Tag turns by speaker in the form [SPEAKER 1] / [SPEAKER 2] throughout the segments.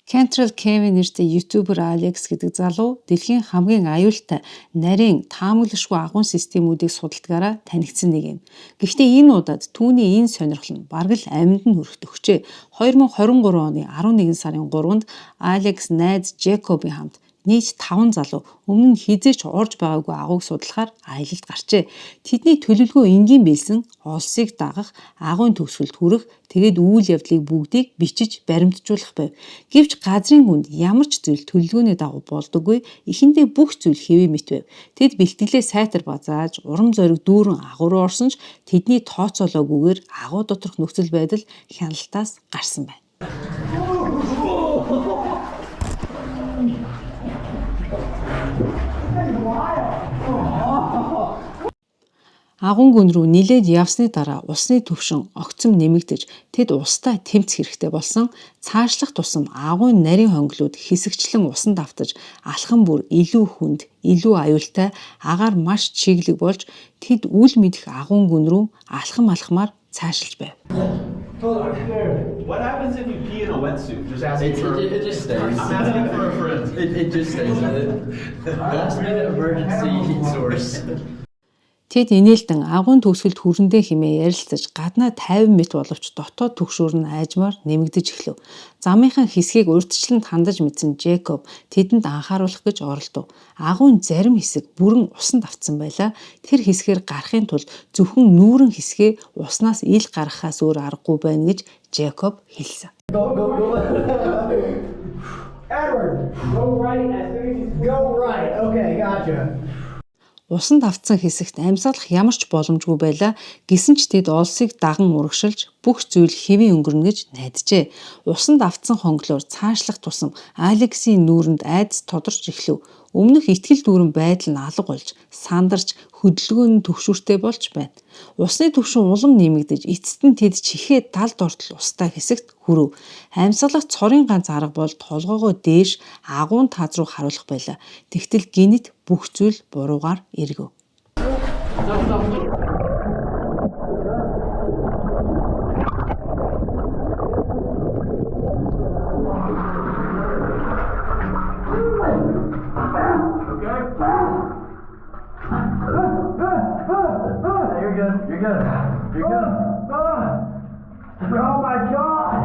[SPEAKER 1] Cantrell Kevin нэртэй YouTuber Alex гэдэг залуу дэлхийн хамгийн аюултай нарийн таамаглашгүй агуун системүүдийг судалдгаараа танигдсан нэг юм. Гэхдээ энэ удаад түүний энэ сонирхол нь бараг л амьд нь хүрэх. 2023 оны 11 сарын 3-нд Alex найз Jacob-ийн хамт нийт 5 залуу өмнө нь хизээч орж байгаагүй агууг судлахаар аялалд гарчээ. Тэдний төлөвлөгөө энгийн билсэн олсыг дагах, агуйн төгсгөлд хүрэх, тэгээд үйл явдлыг бүгдийг бичиж баримтжуулах байв. Гэвч газрын хүнд ямар ч зүйл төлөвлөгөөний дагуу болдоггүй, эхэндээ бүх зүйл хэвээ мэт байв. Тэд бэлтгэлээ сайтар базааж, урам зориг дүүрэн агуу руу орсон ч тэдний тооцоолоогүйгээр агуу доторх нөхцөл байдал хяналтаас гарсан байна. Агуун гүн рүү нилээд явсны дараа усны түвшин огцом нэмэгдэж тэд устай тэмцэх хэрэгтэй болсон. Цаашлах тусам агуйн нарийн хонгилууд хэсэгчлэн усанд автаж алхам бүр илүү хүнд, илүү аюултай, агаар маш чиглэг болж тэд үл мэдэх агуун гүн рүү алхамаар цаашилж байв.
[SPEAKER 2] What happens if you pee in a wetsuit? Just asking for
[SPEAKER 3] It just stays.
[SPEAKER 2] I'm asking for a friend.
[SPEAKER 3] It just stays. Last minute emergency source.
[SPEAKER 1] Тэд инээлтэн агуун төгсгөлд хүрэндээ хэмээн ярилцаж гаднаа 50 м боловч дотоод түгшүүр нь айжмаар нэмэгдэж эхлэв. Замынхаа хэсгийг урьдчилан хандаж мэдсэн Джейкоб тэдэнд анхааруулах гэж оролдов. Агуун зарим хэсэг бүрэн усанд автсан байлаа. Тэр хэсгээр гарахын тулд зөвхөн нүүрэн хэсгээ уснаас ил гаргахаас өөр аргагүй байна гэж Джейкоб хэлсэн.
[SPEAKER 4] Edward, go right. Go right. Okay, gotcha.
[SPEAKER 1] Усанд автсан хэсэгт амьсгалах ямар ч боломжгүй байлаа. Гэсэн ч тэд олсыг даган урагшилж бүх зүйл хэвийн өнгөрнө гэж найджээ. Усанд автсан хонглоор цаашлах тусам Алексийн нүүрэнд айдас тодорч эхлэв. Өмнөх итгэл дүүрэн байдал нь алга болж, сандарч, хөдөлгөөн нь төгшүүртэй болж байна. Усны түвшин улам нэмэгдэж, эцэст нь тэд чихээ талд ортол устай хэсэгт хүрв. Амьсгалах цорын ганц арга бол толгоогоо дээш агуун таз руу харуулах байлаа. Тэгтэл гинэт бүх зүйл буруугаар эргэв.
[SPEAKER 2] You're good.
[SPEAKER 4] Oh my God!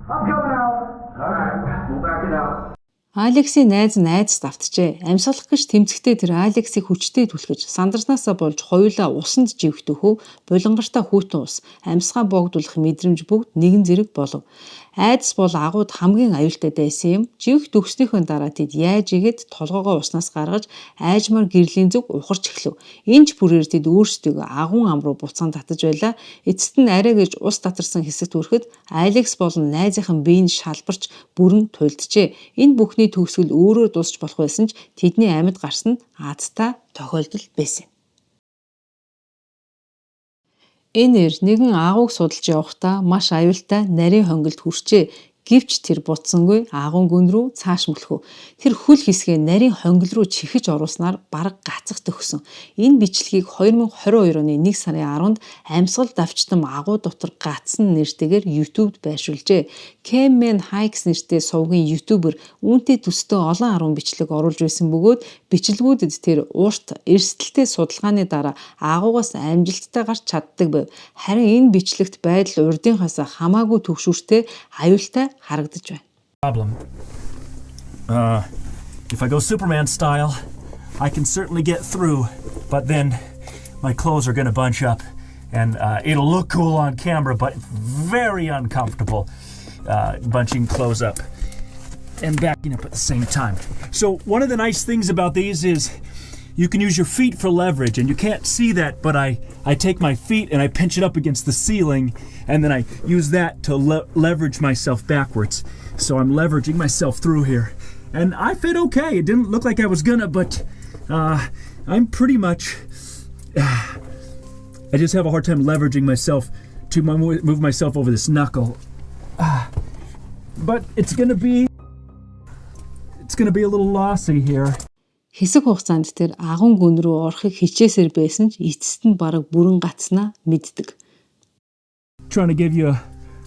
[SPEAKER 4] I'm coming out.
[SPEAKER 2] All right, we'll back it out.
[SPEAKER 1] Алексийн найз давтжээ. Амьсгалах гэж тэмцэхдээ тэр Алексийг хүчтэй түлхэж сандарснаасаа болж хоёулаа усанд живхтөхөв. Булангартаа хүйтэн ус, амьсгаа богдуулах мэдрэмж бүгд нэгэн зэрэг болов. Айдас бол агууд хамгийн аюултай байсан юм. Живх төгснөхийн дараа тэд яаж игээд толгоогоо уснаас гаргаж айжмаар гэрлийн зүг ухарч эхлэв. Энж бүрээр тэд өөрсдөө агуун ам руу буцаан татаж байлаа. Эцэст нь арай гэж ус татарсан хэсэгт хүрэхэд Алекс болон найзынхан биеийн шалбарч бүрэн туйлджээ. Энэ бүхний төгсгөл өөрөөр дуусч болох байсан ч тэдний амьд гарсан нь азтай тохиолдол байсан. Энэр нэгэн агууг судалж явахдаа маш аюултай нарийн хонгилд хүрчээ. Гэвч тэр буцсангүй агуун гүн рүү цааш мөлхөв. Тэр хөл хэсгээ нарийн хонгил руу чихэж оруулснаар бараг гацах төгсөн. Энэ бичлэгийг 2022 оны 1 сарын 10-нд амьсгал давчтам агуу дотор гацсан нэртэйгээр YouTube-д байршуулжээ. Caveman Hikes нэртэй сувгийн YouTuber үүнтэй төстэй олон 10 бичлэг оруулж байсан бөгөөд бичлэгүүдэд тэр урт эрсдэлтэй судалгааны дараа агуугаас амжилттай гарч чаддаг байв. Харин энэ бичлэгт байдал урдынхаас хамаагүй төгшүүртэй аюултай харагдаж байна.
[SPEAKER 5] Problem. If I go Superman style, I can certainly get through, but then my clothes are going to bunch up and it'll look cool on camera, but very uncomfortable bunching clothes up and backing up at the same time. So one of the nice things about these is you can use your feet for leverage, and you can't see that, but I take my feet and I pinch it up against the ceiling, and then I use that to leverage myself backwards. So I'm leveraging myself through here. And I fit okay. It didn't look like I was gonna, but I'm pretty much... I just have a hard time leveraging myself to move myself over this knuckle. But it's gonna be a little lossy here.
[SPEAKER 1] Хэсэг хугацаанд тэр агуун гүн рүү орохыг хичээсээр байсан ч эцэст нь бараг бүрэн гацснаа мэддэг.
[SPEAKER 5] Trying to give you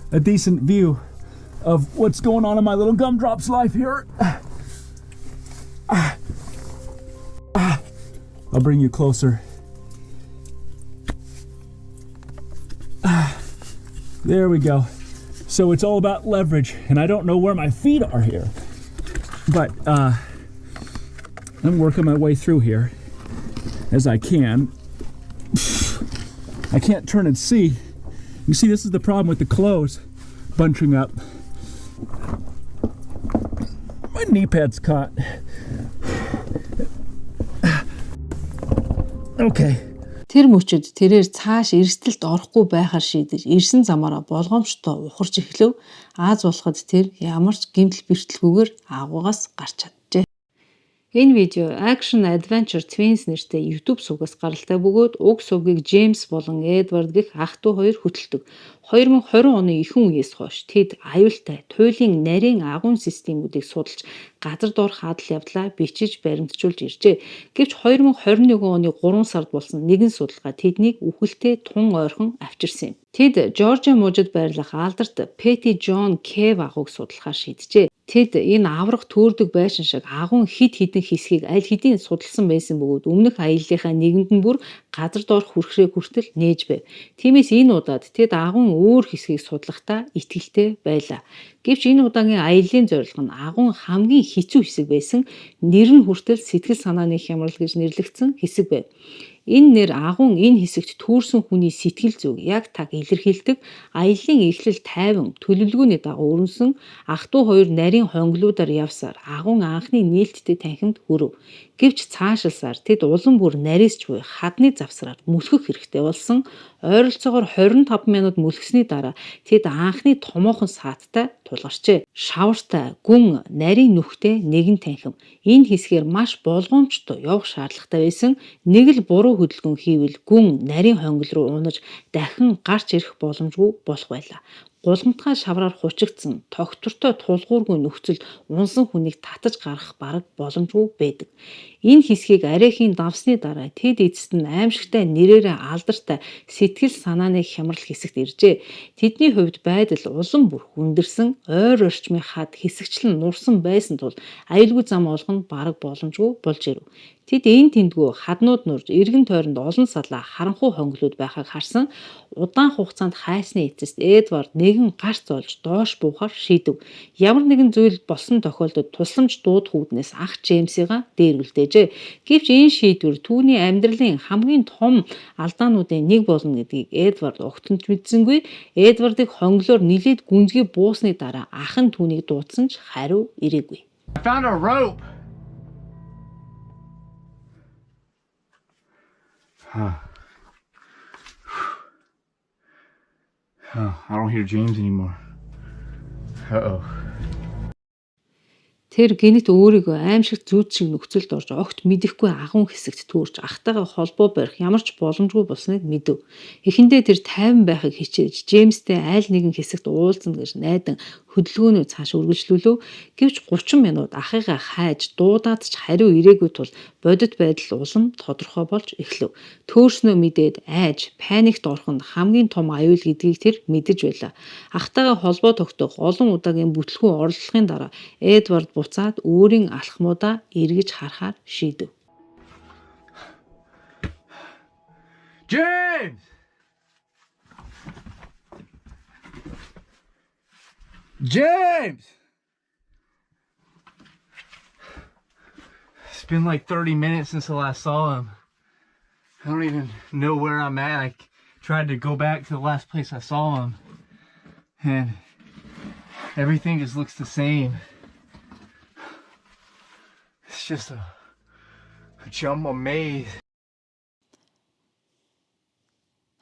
[SPEAKER 5] a decent view of what's going on in my little gumdrop's life here. I'll bring you closer. There we go. So it's all about leverage, and I don't know where my feet are here, but I'm working my way through here as I can. I can't turn and see. You see, this is the problem with the clothes bunching up. My knee pad's caught. Okay.
[SPEAKER 1] Тэр мөчөд тэрээр цааш эрсдэлд орохгүй байхаар шийдэж ирсэн замаараа болгоомжтой ухарч эхлэв. Аз болоход тэр ямар ч гэмтэл бэртэлгүйгээр агуугаас гарч чаджээ. Энэ видео Action Adventure Twins нэртэй YouTube сувгаас гаралтай бөгөөд уг сувгийг Джеймс болон Эдвард гэх ах トゥ хоёр хөтэлдэг. 2020 оны ихэнх үеэс хойш тэд аюултай туйлын нарийн агуун системүүдийг судалж газар дор хадал явдлаа бичиж баримтжуулж иржээ. Гэвч 2021 оны 3 сард болсон нэгэн судалгаа тэднийг үхэлтэй тун ойрхон авчирсан юм. Тэд Жоржиа мужид байрлах алдарт Пэти Джон Кев агууг судлахаар шийджээ. Тэд энэ аврах төөрдөг байшин шиг агуун хид хідэн хэсгийг аль хэдийн судалсан байсан бөгөөд өмнөх аяллахаа нэгэнд нь бүр газар доорх хүрхрээ хүртэл нээж байв. Тиймээс энэ удаад тэд агуун өөр хэсгийг судлахдаа итгэлтэй байлаа. Гэвч энэ удаагийн аяллаа зорилго нь агуун хамгийн хэцүү хэсэг байсан. Нэр нь хүртэл сэтгэл санааны хямрал гэж нэрлэгдсэн хэсэг байв. Энэ нэр агуун энэ хэсэгт түүрсэн хүний сэтгэл зүг яг таг илэрхийлдэг. Аяллаа эхлэл тайван төлөвлөгөөний дагуу өрнсөн ах トゥ хоёр нарийн хонглуудаар явсаар агуун анхны нээлттэй танхимд хүрэв. Гэвч цаашилсаар тэд улам бүр нарийсч буй хадны завсраар мөлхөх хэрэгтэй болсон. Ойролцоогоор 25 минут мөлгсөний дараа тэд анхны томоохон сааттай тулгарчээ. Шавартай, гүн, нарийн нүхтэй нэгэн танхим. Энэ хэсгээр маш болгоомжтой явах шаардлагатай байсан. Нэг л буруу хөдөлгөөн хийвэл гүн нарийн хонгил руу унаж дахин гарч ирэх боломжгүй болох байлаа. Гулгамтгай шавраар хучигдсан тогтвортой тулгуургүй нөхцөлд унсан хүнийг татаж гарах бараг боломжгүй байдаг. Энэ хэсгийг арайхийн давсны дараа тэд эцэст нь аимшигтай нэрээрээ алдартай сэтгэл санааны хямрал хэсэгт иржээ. Тэдний хувьд байдал улам бүр хүндэрсэн, ойр орчмын хад хэсэгчлэн нурсан байсан тул аюулгүй зам олгоно бараг боломжгүй болж ирэв. Тэд энэ тэндгүү хаднууд нурж эргэн тойронд олон салаа харанхуй хонглууд байхыг харсан. Удаан хугацаанд хайсны эцэст Эдвард нэгэн гарц олж доош буухаар шийдэв. Ямар нэгэн зүйл болсон тохиолдолд тусламж дууд хүүднээс ах Джеймсийга дээрвэлдээжээ. Гэвч энэ шийдвэр түүний амьдралын хамгийн том алдаануудын нэг болно гэдгийг Эдвард огтонч мэдсэнгүй. Эдвардыг хонглоор нилээд гүнзгий буусны дараа ах нь түүнийг дуудсан ч хариу ирээгүй.
[SPEAKER 2] I found a rope. I don't hear James anymore. Uh-oh.
[SPEAKER 1] Тэр гинэт өөрийгөө аимшигт зүйд шиг нөхцөлд орж огт мэдэхгүй агуун хэсэгт түүрч ахтайгаа холбоо барих ямар ч боломжгүй болсныг мэдэв. Эхэндээ тэр тайван байхыг хичээж Джеймстэй айл нэгэн хэсэгт уулзна гэж найдан хөдөлгөөнөө цааш үргэлжлүүлв. Гэвч 30 минут ахыгаа хайж дуудаад ч хариу ирээгүй тул бодит байдал улам тодорхой болж эхлэв. Төөрснөө мэдээд айж паникт орох нь хамгийн том аюул гэдгийг тэр мэдэж байлаа. Ахтайгаа холбоо тогтоох олон удаагийн бүтлгүүн орлогын дараа Эдвард буцаад өөрийн алхмуудаа эргэж харахаар шийдэв.
[SPEAKER 2] James! James! It's been like 30 minutes since I last saw him. I don't even know where I'm at. I tried to go back to the last place I saw him. And everything just looks the same. It's just a jumble maze.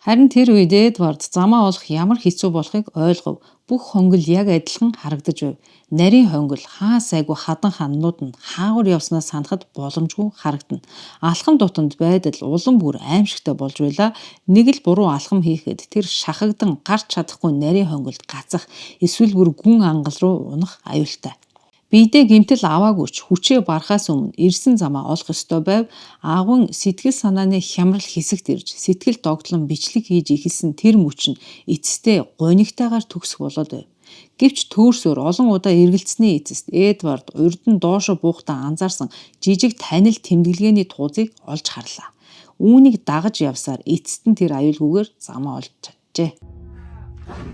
[SPEAKER 1] Харин тэр үед Эдвард замаа олох ямар хэцүү болохыг ойлгов. Бүх хонгил яг адилхан харагдаж байв. Нарийн хонгил хаа сайгүй хадан ханнууд нь хаагур явснаас санахад боломжгүй харагдана. Алхам дутанд байдал улам бүр аимшигтай болж байлаа. Нэг л буруу алхам хийхэд тэр шахагдан гарч чадахгүй нарийн хонгилд гацах, эсвэл бүр гүн ангал руу унах аюултай. Биедээ гэмтэл аваагүй ч хүчээ барахаас өмнө ирсэн замаа олох ёстой байв. Агуун сэтгэл санааны хямрал хэсэгт ирж сэтгэл догтлон бичлэг хийж эхэлсэн тэр мөч нь эцэстээ гонигтайгаар төгсөх болоод байв. Гэвч төөрсөөр олон удаа эргэлзсэний эцэст Эдвард урд нь доошо буухтаа анзаарсан жижиг танил тэмдэглэгээний туузыг олж харлаа. Үүнийг дагаж явсаар эцэст нь тэр аюулгүйгээр замаа олж чаджээ.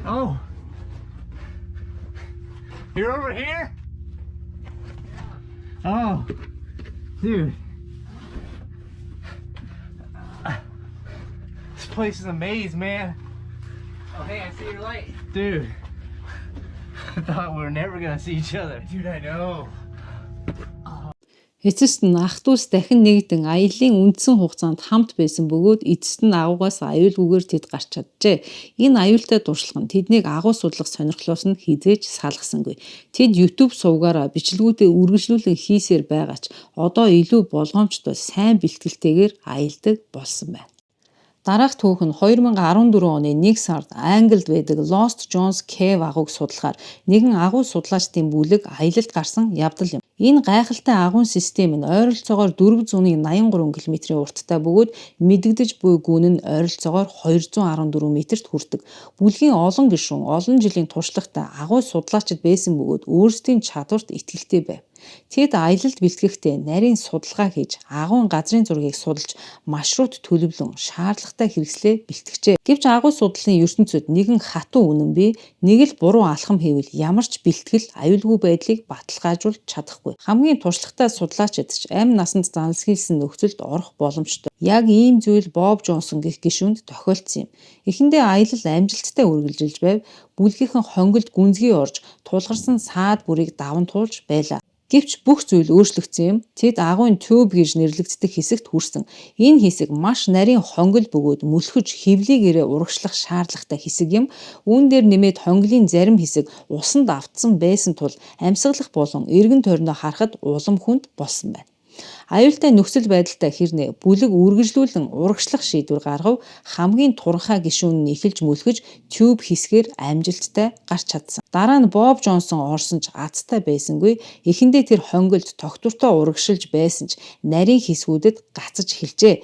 [SPEAKER 2] Oh. You're over here? Oh. Dude. This place is a maze, man.
[SPEAKER 3] Oh, hey, I see your light.
[SPEAKER 2] Dude. I thought we were never gonna see each other.
[SPEAKER 3] Dude, I know.
[SPEAKER 1] Эцэст нь ах дүүс дахин нэгдэн аяллаа үндсэн хугацаанд хамт байсан бөгөөд эцэст нь агуугаас аюулгүйгээр тэд гарч чаджээ. Энэ аюултай туршлага нь тэднийг агуу судлах сонирхлоос нь хизээж салгасангүй. Тэд YouTube сувгаараа бичлэгүүдээ үргэлжлүүлэн хийсээр байгаа ч одоо илүү болгоомжтой сайн бэлтгэлтэйгээр аялдаг болсон байна. Дараах түүх нь 2014 оны 1 сард Англид байдаг Lost Jones Cave агууг судлахаар нэгэн агуу судлаачдын бүлэг аялалд гарсан явдал юм. Энэ гайхалтай агуун систем нь ойролцоогоор 483 км-ийн урттай бөгөөд мэдэгдэж буй гүн нь ойролцоогоор 214 метрт хүрдэг. Бүлгийн олон гишүүн олон жилийн туршлагатай агуу судлаачид байсан бөгөөд өөрсдийн чадварт итгэлтэй байв. Тэд аялалд бэлтгэхдээ нарийн судалгаа хийж агуун газрын зургийг судалж маршрут төлөвлөн шаардлагатай хэрэгслээ бэлтгэжээ. Гэвч агуу судлалын ертөнцид нэгэн хатуу үнэн бий, нэг л буруу алхам хийвэл ямар ч бэлтгэл аюулгүй байдлыг баталгаажуулж чадахгүй. Хамгийн туршлагатай судлаачид ч амь насанд занлсхийлсэн нөхцөлд орох боломжтой. Яг ийм зүйл Боб Джонсон гэх гишүүнд тохиолдсон юм. Эхэндээ аялал амжилттай үргэлжилж байв. Бүлгийнхэн хонгилд гүнзгий орж тулгарсан саад бүрийг даван туулж байлаа. Гэвч бүх зүйл өөрчлөгдсөн юм. Тэд агуун тюб гэж нэрлэгддэг хэсэгт хүрсэн. Энэ хэсэг маш нарийн хонгил бөгөөд мөлхөж хөвлийгээрээ урагшлах шаардлагатай хэсэг юм. Үүн дээр нэмээд хонглын зарим хэсэг усанд автсан байсан тул амьсгалах болон эргэн тойрноо харахад улам хүнд болсон байна. Аюултай нөхцөл байдалтай хэрнээ бүлэг үргэлжлүүлэн урагшлах шийдвэр гаргав. Хамгийн туранхай гишүүн нь эхэлж мөлхөж тюб хэсгээр амжилттай гарч чадсан. Дараа нь Боб Джонсон орсон ч азтай байсангүй. Эхэндээ тэр хонгилд тогтвортой урагшилж байсан ч нарийн хэсгүүдэд гацаж эхэлжээ.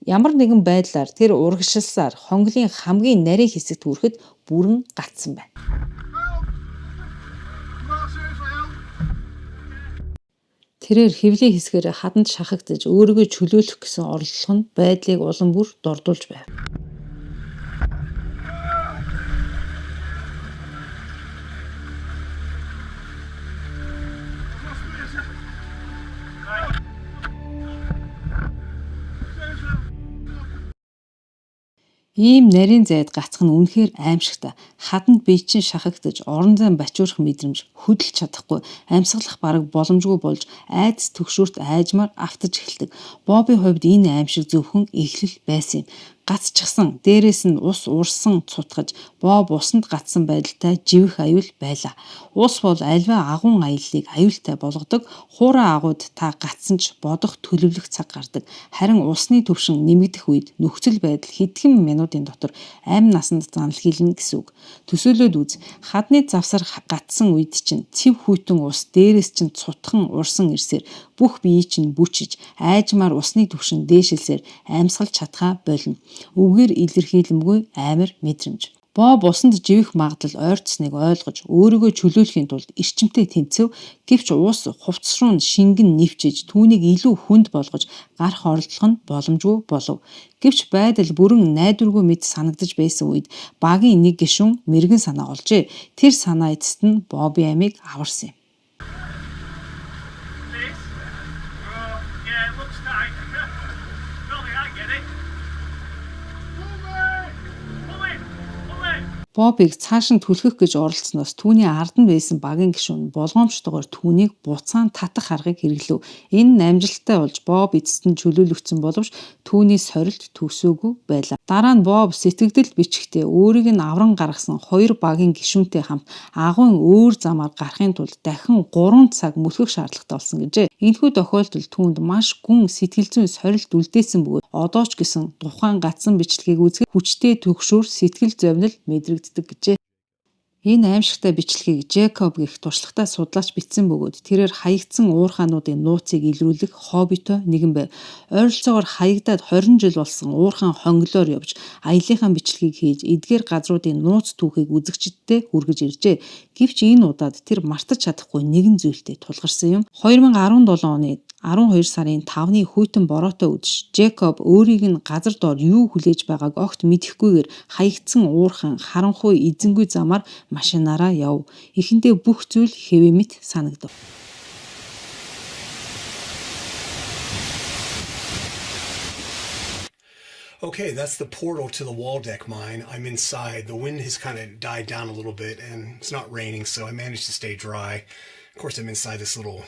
[SPEAKER 1] Ямар нэгэн байдлаар тэр урагшилсаар хонглын хамгийн нарийн хэсэгт хүрэхэд бүрэн гацсан байна. Тэрээр хэвлийн хэсгээр хаданд шахагдж өөрийгөө чөлөөлөх гэсэн орлого нь байдлыг улам бүр дордуулж байв. Ийм нарийн зайд гацх нь үнэхээр аимшигтай. Хаданд бие чинь шахагдж, орон зайн бачуурах мэдрэмж, хөдөлж чадахгүй, амьсгалах бараг боломжгүй болж, айдас төгшөөрт айжмаар автаж эхэлдэг. Бобби хувьд энэ аимшиг зөвхөн эхлэл байсан юм. Гацчихсан, дээрээс нь ус урсан цутгаж, Боб усанд гацсан байдалтай живэх аюул байлаа. Ус бол альва агуун аяллыг аюултай болгодог. Хуурай агууд та гацсан ч бодох төлөвлөх цаг гардаг. Харин усны түвшин нэмэгдэх үед нөхцөл байдал хэдхэн минутын дотор амь насанд занлхийлнэ гэсэн үг. Төсөөлөөд үз. Хадны завсар гацсан үед чинь цэв хүйтэн ус дээрээс чинь цутхан урсан ирсээр бүх бие чинь бүчиж, айжмаар усны түвшин дээшилсээр амьсгалж чадхаа болно. Үгээр илэрхийлэмгүй амар мэдрэмж. Боб усанд живэх магадлал ойртсныг ойлгож өөрийгөө чөлөөлөхийн тулд эрчимтэй тэмцэв. Гэвч ус хувцс руу шингэн нэвчиж түүнийг илүү хүнд болгож гарах оролдлого нь боломжгүй болов. Гэвч байдал бүрэн найдваргүй мэт санагдаж байсан үед багийн нэг гишүүн мэрэгэн санаа олжээ. Тэр санаа эцэст нь Бобби амийг аварсан юм. Боббиг цааш нь түлхэх гэж оролцсноос түүний ард нь байсан багийн гишүүн болгоомжтойгоор түүнийг буцаан татах аргыг хэрэглэв. Энэ амжилттай болж Боб эцэст нь чөлөөлөгдсөн боловч түүний сорилт төгсөөгүй байлаа. Дараа нь Боб сэтгэгдэл бичгтээ өөрийг нь авран гаргасан хоёр багийн гишүүнтэй хамт агуун өөр замаар гарахын тулд дахин 3 цаг мөлхөх шаардлагатай болсон гэжээ. Энэхүү тохиолдолд түүнд маш гүн сэтгэл зүйн сорилт үлдээсэн бөгөөд одоо ч гэсэн тухайн гацсан бичлэгийг үзэхэд хүчтэй төгшөөр сэтгэл зовнил мэдрэгддэг гэжээ. Энэ аимшигтай бичлэгийг Джекоб гэх туршлагатай судлаач бичсэн бөгөөд тэрээр хаягдсан уурхаануудын нууцыг илрүүлэх хоббитой нэгэн байв. Ойролцоогоор хаягдаад 20 жил болсон уурхаан хонглоор явж аяллахын бичлэгийг хийж эдгээр газруудын нууц түүхийг үзэгчдэд хүргэж иржээ. Гэвч энэ удаад тэр мартаж чадахгүй нэгэн зүйлтэй тулгарсан юм. 2017 оны 12 сарын 5-ны хүйтэн бороотой үдш Джекоб өөрийг нь газар доор юу хүлээж байгааг огт мэдэхгүйгээр хаягдсан уурхаан харанхуй эзэнгүй замаар машинаараа яв. Эхэндээ бүх зүйл хэвээ мэт санагдав.
[SPEAKER 6] Okay, that's the portal to the Waldeck mine. I'm inside. The wind has kind of died down a little bit and it's not raining, so I managed to stay dry. Of course, I'm inside this little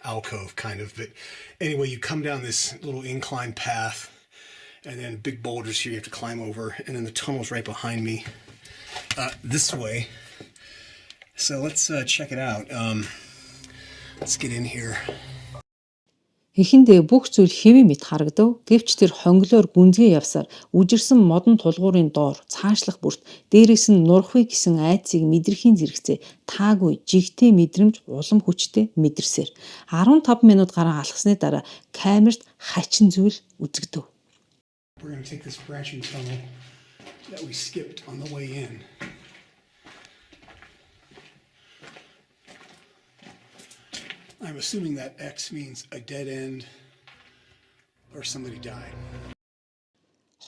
[SPEAKER 6] alcove kind of, but anyway, you come down this little incline path and then big boulders here you have to climb over, and then the tunnel's right behind me this way. So let's check it out. Let's get in here.
[SPEAKER 1] Эхэндээ бүх зүйл хэвээ мэт харагдав. Гэвч тэр хонглоор гүнзгий явсаар үжирсэн модон тулгуурын доор цаашлах бүрт дээрээс нь нурхвы гэсэн айдсыг мэдрэхийн зэрэгцээ таагүй жигтэй мэдрэмж улам хүчтэй мэдэрсээр 15 минут гарan алхсны дараа камерт хачин зүйл үзэгдэв.
[SPEAKER 6] We're going to take this branching tunnel that we skipped on the way in. I'm assuming that X means a dead end or somebody died.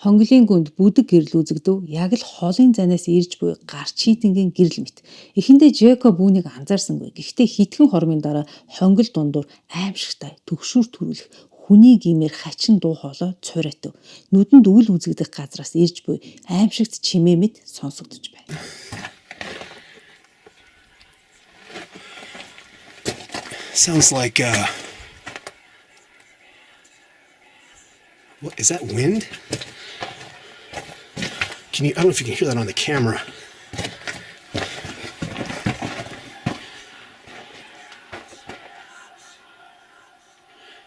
[SPEAKER 1] Хонглын гүнд бүдэг гэрэл үзэгдэв. Яг л хоолын занаас ирж буй гарч хийдингийн гэрэл мэт. Эхэндээ Джекоб үүнийг анзаарсангүй. Гэхдээ хитгэн хормын дараа хонгол дундуур аимшигтай төгшүүр төрүүлэх хүний гимээр хачин дуу хоолой цуурайтав. Нүдэнд үл үзэгдэх газраас ирж буй аимшигт чимээ мэт сонсогдож байна.
[SPEAKER 6] Sounds like what is that, wind? I don't know if you can hear that on the camera.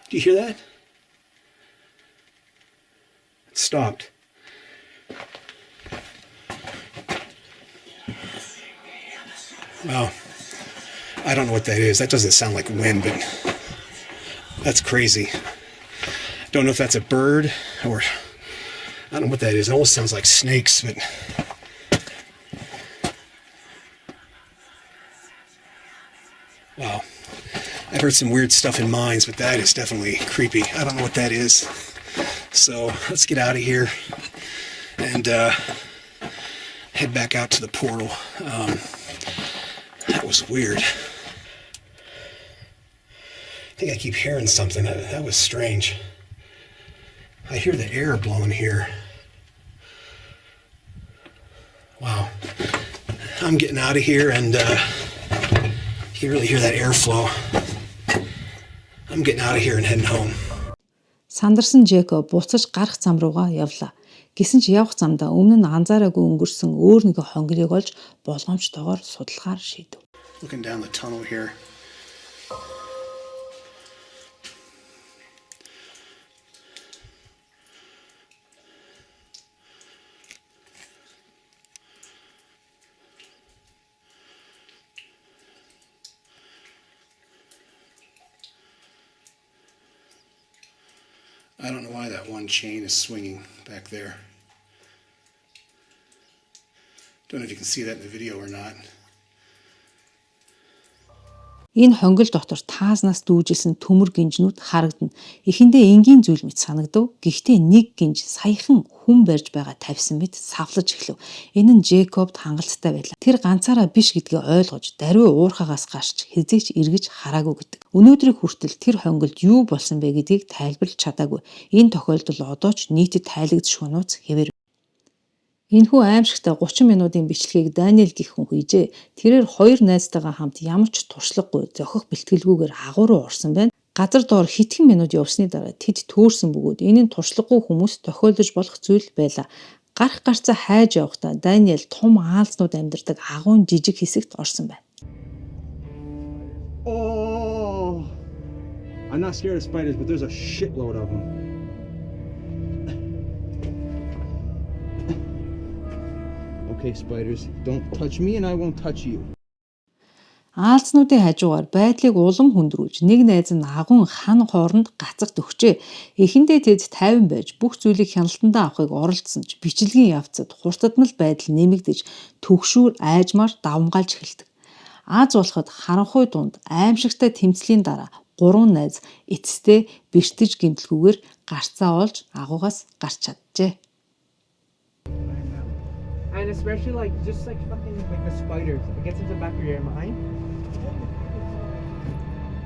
[SPEAKER 6] Do you hear that? It stopped. Wow. I don't know what that is. That doesn't sound like wind, but that's crazy. Don't know if that's a bird or I don't know what that is. It almost sounds like snakes, but wow. I've heard some weird stuff in mines, but that is definitely creepy. I don't know what that is. So let's get out of here and head back out to the portal. That was weird. I think I keep hearing something. That was strange. I hear the air blowing here. Wow. I'm getting out of here, and you can really hear that airflow. I'm getting out of here and heading home.
[SPEAKER 1] Сандарсан Джекоб буцаж гарах зам руугаа явлаа. Гэсэн ч явах замдаа өмнө нь анзаараагүй өнгөрсөн өөр нэг хонглыг олж болгоомжтойгоор судалгаар шийдэв.
[SPEAKER 6] Looking down the tunnel here. I don't know why that one chain is swinging back there. Don't know if you can see that in the video or not.
[SPEAKER 1] Энэ хонгол дотор таазнаас дүүжилсэн төмөр гинжнүүд харагдана. Эхэндээ энгийн зүйл мэт санагдав. Гэхдээ нэг гинж саяхан хүн барьж байгаа тавьсан мэт савлаж эхлэв. Энэ нь Джекобд хангалттай байлаа. Тэр ганцаараа биш гэдгийг ойлгож, даруй уурхаагаас гарч хизээч эргэж хараагүй гэдэг. Өнөөдрийг хүртэл тэр хонголд юу болсон бэ гэдгийг тайлбарлаж чадаагүй. Энэ тохиолдол одоо ч нийтэд тайлагдшгүй нууц хэвээр. Энэхүү аимшигтай 30 минутын бичлэгийг Даниэл гэх хүн хийжээ. Тэрээр хоёр найзтайгаа хамт ямар ч туршлагагүй зохих бэлтгэлгүйгээр агуу руу орсон байна. Газар доор хэдхэн минут явсны дараа тэд төөрсөн бөгөөд энэ нь туршлагагүй хүмүүс тохиолдож болох зүйл байлаа. Гарах гарцаа хайж явахдаа Даниэл том аалзнууд амьдардаг агуун жижиг хэсэгт орсон байна.
[SPEAKER 7] Oh, I'm not scared of spiders, but there's a shitload of them. Okay, spiders, don't touch me and I won't touch you.
[SPEAKER 1] Аалзнуудын хажуугаар байдлыг улам хөндрүүлж нэг найз нь агун хан хооронд гацагт өгчээ. Эхэндээ тэд 50 байж бүх зүйлийг хяналтандаа авахыг оролдсон ч бичлэгийн явцад хурцдмал байдал нэмэгдэж төгшүүр айжмаар давмгаалж эхэлдэг. Аз болоход харанхуй дунд аимшигтай тэмцлийн дараа 3 найз эцэстээ бэртэж гэмтэлгүйгээр гарцаа олж агуугаас гарч чаджээ.
[SPEAKER 4] And especially like just like fucking like the spiders, it gets into the back of your mind.